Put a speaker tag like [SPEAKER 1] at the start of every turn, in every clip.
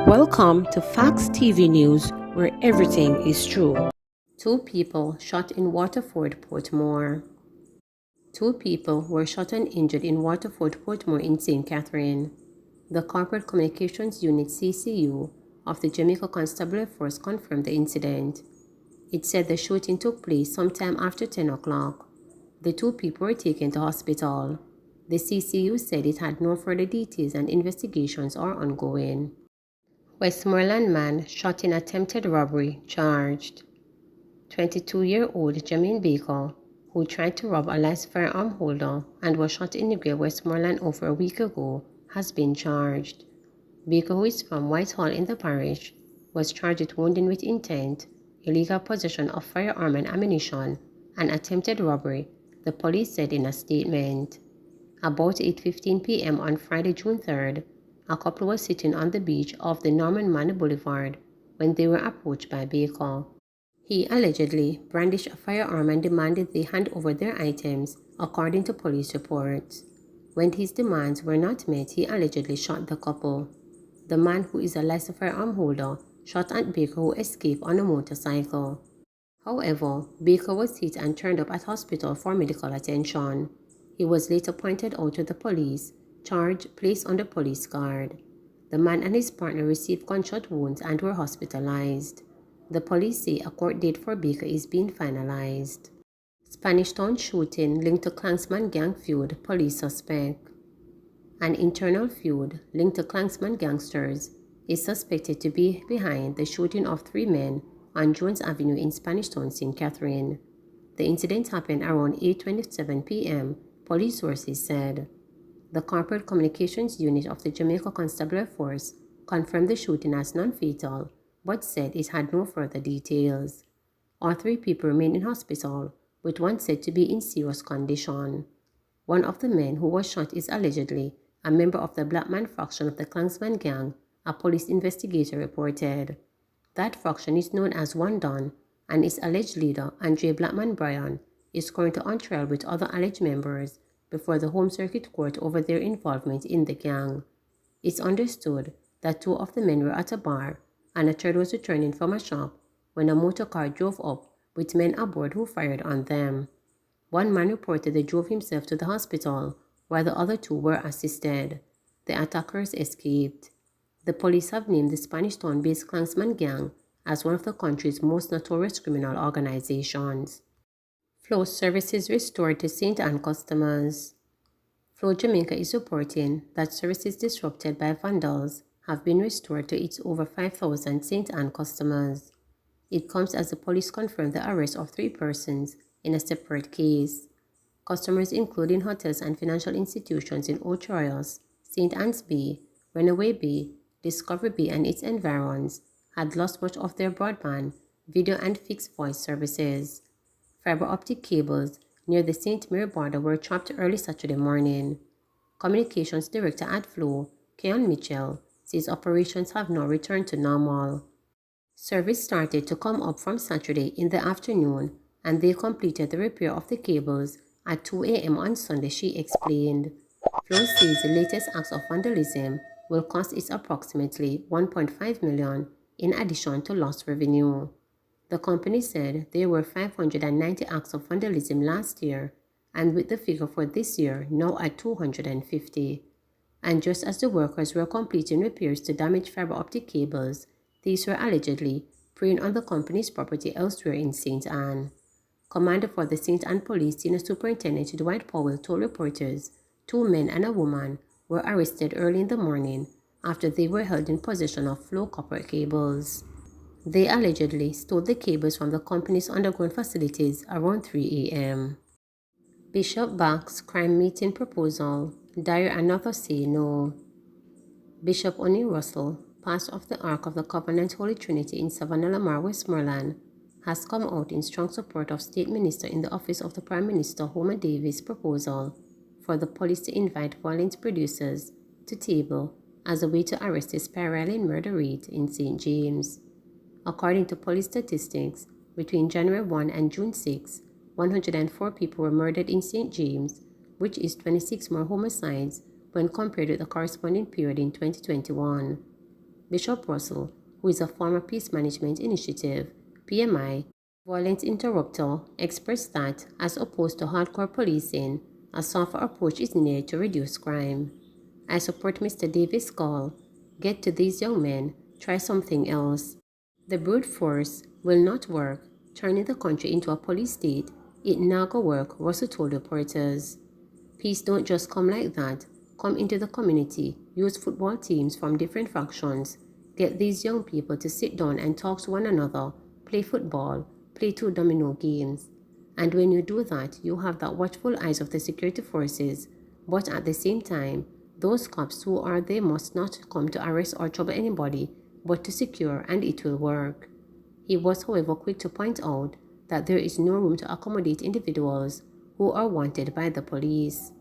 [SPEAKER 1] Welcome to Facts TV News, where everything is true. Two people shot in Waterloo Portmore. Two people were shot and injured in Waterloo Portmore in St. Catherine. The Corporate Communications Unit (CCU) of the Jamaica Constabulary Force confirmed the incident. It said the shooting took place sometime after 10 o'clock. The two people were taken to hospital. The CCU said it had no further details and investigations are ongoing. Westmoreland man shot in attempted robbery charged. 22-year-old Jermaine Baker, who tried to rob a licensed firearm holder and was shot in the Great Westmoreland over a week ago, has been charged. Baker, who is from Whitehall in the parish, was charged with wounding with intent, illegal possession of firearm and ammunition, and attempted robbery, the police said in a statement. About 8:15 p.m. on Friday, June 3rd, a couple was sitting on the beach off the Norman Manor Boulevard when they were approached by Baker. He allegedly brandished a firearm and demanded they hand over their items, according to police reports. When his demands were not met, he allegedly shot the couple. The man, who is a licensed firearm holder, shot at Baker, who escaped on a motorcycle. However, Baker was hit and turned up at hospital for medical attention. He was later pointed out to the police, charged, placed under police guard. The man and his partner received gunshot wounds and were hospitalized. The police say a court date for Baker is being finalized. Spanish Town shooting linked to Klansman gang feud, police suspect. An internal feud linked to Klansman gangsters is suspected to be behind the shooting of three men on Jones Avenue in Spanish Town, St. Catherine. The incident happened around 8:27 p.m., police sources said. The Corporate Communications Unit of the Jamaica Constabulary Force confirmed the shooting as non-fatal, but said it had no further details. All three people remain in hospital, with one said to be in serious condition. One of the men who was shot is allegedly a member of the Black Man faction of the Klansman gang, a police investigator reported. That faction is known as One Don, and its alleged leader, Andre Blackman Bryan, is currently on trial with other alleged members before the Home Circuit Court over their involvement in the gang. It's understood that two of the men were at a bar and a third was returning from a shop when a motor car drove up with men aboard who fired on them. One man reportedly drove himself to the hospital while the other two were assisted. The attackers escaped. The police have named the Spanish Town-based Klansman gang as one of the country's most notorious criminal organizations. Flow services restored to St. Anne customers. Flow Jamaica is reporting that services disrupted by vandals have been restored to its over 5,000 St. Anne customers. It comes as the police confirmed the arrest of 3 persons in a separate case. Customers including hotels and financial institutions in Ocho Rios, St. Anne's Bay, Runaway Bay, Discovery Bay and its environs had lost much of their broadband, video and fixed voice services. Fiber optic cables near the St. Mary border were chopped early Saturday morning. Communications Director at Flow, Keon Mitchell, says operations have now returned to normal. Service started to come up from Saturday in the afternoon, and they completed the repair of the cables at 2 a.m. on Sunday, she explained. Flow says the latest acts of vandalism will cost it approximately $1.5 million in addition to lost revenue. The company said there were 590 acts of vandalism last year, and with the figure for this year now at 250. And just as the workers were completing repairs to damaged fiber optic cables, these were allegedly preying on the company's property elsewhere in St. Anne. Commander for the St. Anne Police Senior Superintendent Dwight Powell told reporters 2 men and a woman were arrested early in the morning after they were held in possession of Flow copper cables. They allegedly stole the cables from the company's underground facilities around 3 a.m. Bishop backs crime meeting proposal. Dyer and others say no. Bishop O'Neill Russell, pastor of the Ark of the Covenant Holy Trinity in Savannah Lamar, Westmoreland, has come out in strong support of State Minister in the Office of the Prime Minister Homer Davis' proposal for the police to invite violent producers to table as a way to arrest a spiraling murder rate in St. James. According to police statistics, between January 1 and June 6, 104 people were murdered in St. James, which is 26 more homicides when compared with the corresponding period in 2021. Bishop Russell, who is a former Peace Management Initiative, PMI, violent interrupter, expressed that, as opposed to hardcore policing, a softer approach is needed to reduce crime. I support Mr. Davis' call. Get to these young men, try something else. The brute force will not work, turning the country into a police state. It not go work, Russell told reporters. Peace don't just come like that. Come into the community, use football teams from different factions, get these young people to sit down and talk to one another, play football, play 2 domino games. And when you do that, you have the watchful eyes of the security forces, but at the same time, those cops who are there must not come to arrest or trouble anybody, but to secure, and it will work. He was, however, quick to point out that there is no room to accommodate individuals who are wanted by the police.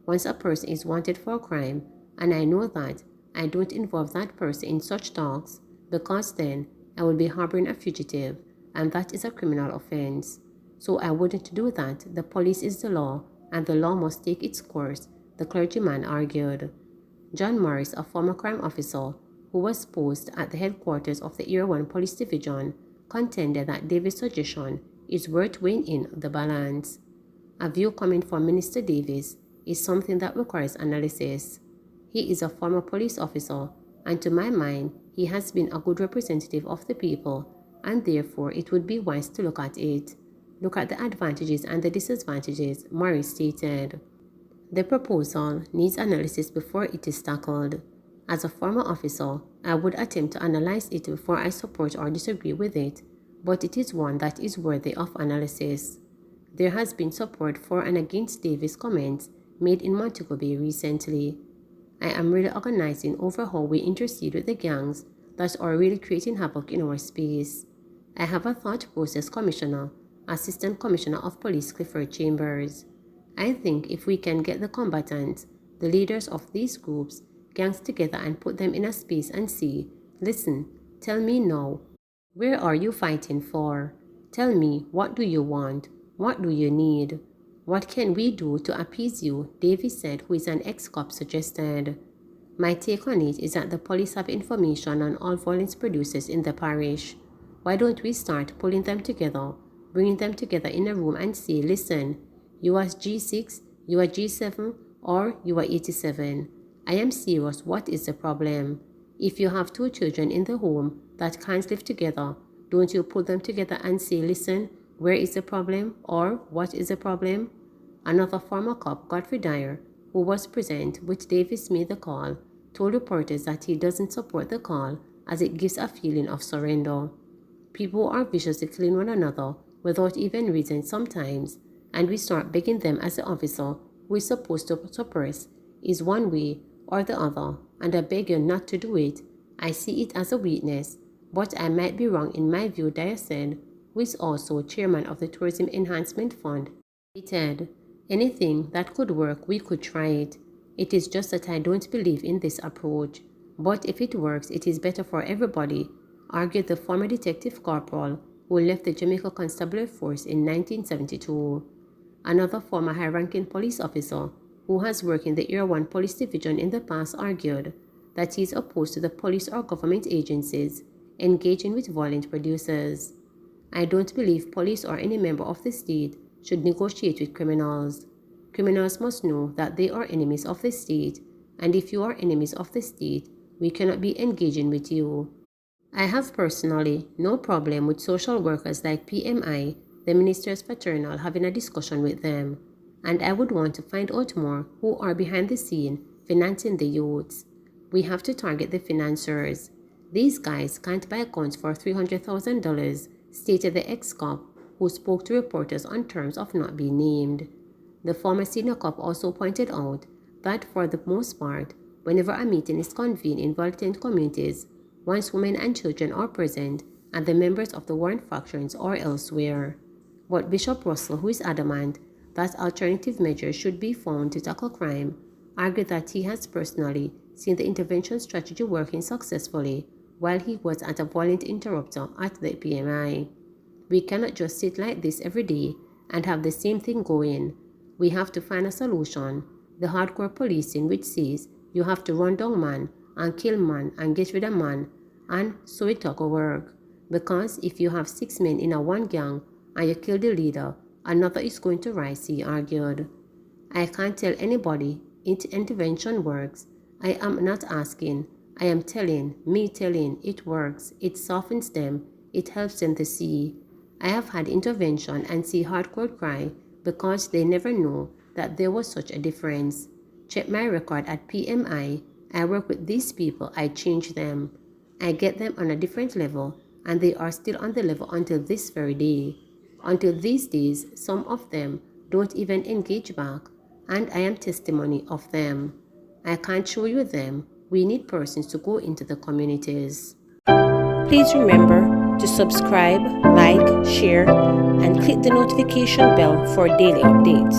[SPEAKER 1] Once a person is wanted for a crime, and I know that, I don't involve that person in such talks, because then I will be harboring a fugitive, and that is a criminal offense. So I wouldn't do that. The police is the law, and the law must take its course, the clergyman argued. John Morris, a former crime officer who was posted at the headquarters of the Area 1 Police Division, contended that Davis' suggestion is worth weighing in the balance. A view coming from Minister Davis is something that requires analysis. He is a former police officer, and to my mind, he has been a good representative of the people, and therefore it would be wise to look at it. Look at the advantages and the disadvantages, Morris stated. The proposal needs analysis before it is tackled. As a former officer, I would attempt to analyze it before I support or disagree with it, but it is one that is worthy of analysis. There has been support for and against Davis' comments made in Montego Bay recently. I am really organizing over how we intercede with the gangs that are really creating havoc in our space. I have a thought process commissioner, Assistant Commissioner of Police Clifford Chambers. I think if we can get the combatants, the leaders of these groups, gangs together and put them in a space and see, listen, tell me now, where are you fighting for? Tell me, what do you want? What do you need? What can we do to appease you? Davis said, who is an ex-cop, suggested. My take on it is that the police have information on all violence producers in the parish. Why don't we start pulling them together, bringing them together in a room and say, listen, you are G6, you are G7, or you are 87. I am serious, what is the problem? If you have 2 children in the home that can't live together, don't you pull them together and say, listen, where is the problem, or what is the problem? Another former cop, Godfrey Dyer, who was present with Davis made the call, told reporters that he doesn't support the call as it gives a feeling of surrender. People are viciously killing one another without even reason sometimes, and we start begging them as the officer who is supposed to suppress is one way or the other, and I beg you not to do it. I see it as a weakness, but I might be wrong in my view, Dyer said, who is also chairman of the Tourism Enhancement Fund. He said, anything that could work, we could try it. It is just that I don't believe in this approach. But if it works, it is better for everybody, argued the former detective corporal who left the Jamaica Constabulary Force in 1972. Another former high-ranking police officer who has worked in the Area 1 Police Division in the past argued that he is opposed to the police or government agencies engaging with violent producers. I don't believe police or any member of the state should negotiate with criminals. Criminals must know that they are enemies of the state, and if you are enemies of the state, we cannot be engaging with you. I have personally no problem with social workers like PMI, the Minister's Fraternal, having a discussion with them, and I would want to find out more who are behind the scene financing the youths. We have to target the financiers. These guys can't buy guns for $300,000, stated the ex-cop who spoke to reporters on terms of not being named. The former senior cop also pointed out that for the most part, whenever a meeting is convened in violent communities, once women and children are present and the members of the warring factions are elsewhere. But Bishop Russell, who is adamant that alternative measures should be found to tackle crime, argued that he has personally seen the intervention strategy working successfully while he was at a violent interrupter at the PMI. We cannot just sit like this every day and have the same thing going. We have to find a solution. The hardcore policing which says you have to run down man and kill man and get rid of man And so it took work. Because if you have 6 men in a one gang and you kill the leader, another is going to rise, he argued. I can't tell anybody intervention works. I am not asking. I am telling, me telling, it works. It softens them. It helps them to see. I have had intervention and see hardcore cry because they never know that there was such a difference. Check my record at PMI. I work with these people. I change them. I get them on a different level, and they are still on the level until this very day. Until these days, some of them don't even engage back, and I am testimony of them. I can't show you them. We need persons to go into the communities. Please remember to subscribe, like, share, and click the notification bell for daily updates.